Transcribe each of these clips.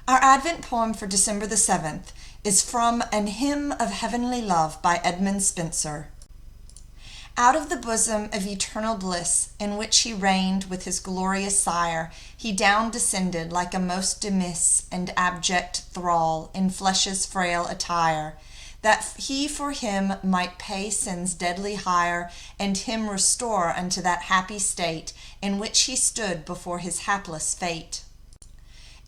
Our Advent poem for December the 7th is from an Hymn of Heavenly Love by Edmund Spenser. Out of the bosom of eternal bliss, in which he reigned with his glorious sire, he down descended like a most demiss and abject thrall in flesh's frail attire, that he for him might pay sin's deadly hire, and him restore unto that happy state in which he stood before his hapless fate.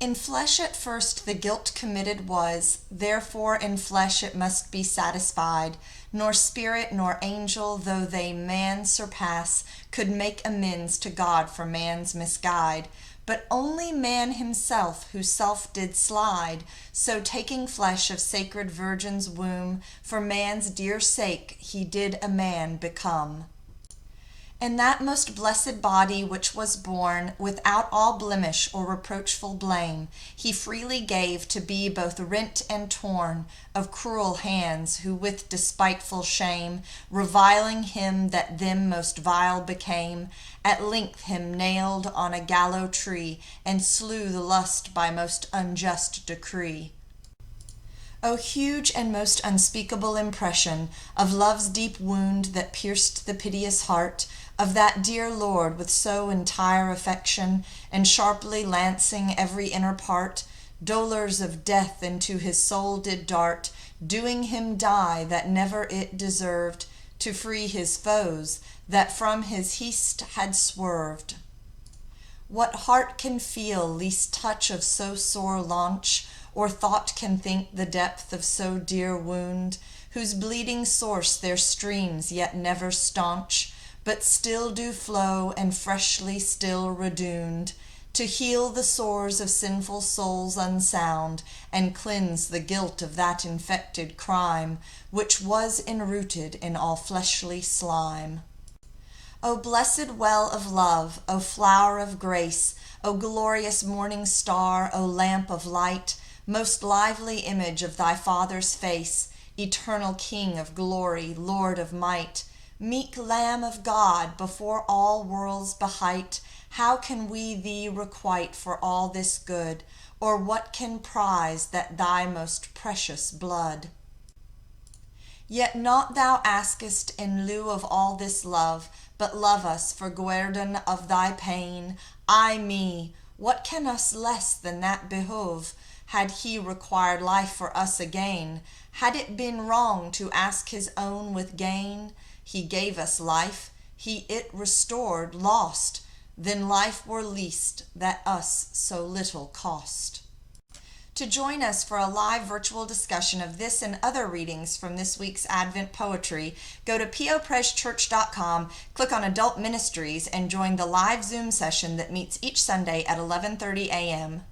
In flesh at first the guilt committed was, therefore in flesh it must be satisfied, nor spirit nor angel, though they man surpass, could make amends to God for man's misguide, but only man himself who self did slide, so taking flesh of sacred Virgin's womb, for man's dear sake he did a man become. And that most blessed body which was born without all blemish or reproachful blame, he freely gave to be both rent and torn of cruel hands, who with despiteful shame, reviling him that them most vile became, at length him nailed on a gallows tree, and slew the lust by most unjust decree. O huge and most unspeakable impression of love's deep wound that pierced the piteous heart of that dear Lord with so entire affection, and sharply lancing every inner part, dolours of death into his soul did dart, doing him die that never it deserved, to free his foes that from his heast had swerved. What heart can feel least touch of so sore launch, or thought can think the depth of so dear wound, whose bleeding source there streams yet never staunch, but still do flow and freshly still reduned, to heal the sores of sinful souls unsound, and cleanse the guilt of that infected crime, which was enrooted in all fleshly slime. O blessed well of love, O flower of grace, O glorious morning star, O lamp of light, most lively image of thy Father's face, eternal King of glory, Lord of might, meek Lamb of God, before all worlds behight, how can we thee requite for all this good, or what can prize that thy most precious blood? Yet naught thou askest in lieu of all this love, but love us for guerdon of thy pain. Ay me, what can us less than that behove, had he required life for us again? Had it been wrong to ask his own with gain? He gave us life, he it restored, lost, then life were least that us so little cost. To join us for a live virtual discussion of this and other readings from this week's Advent poetry, go to popreschurch.com, click on Adult Ministries, and join the live Zoom session that meets each Sunday at 11:30 a.m.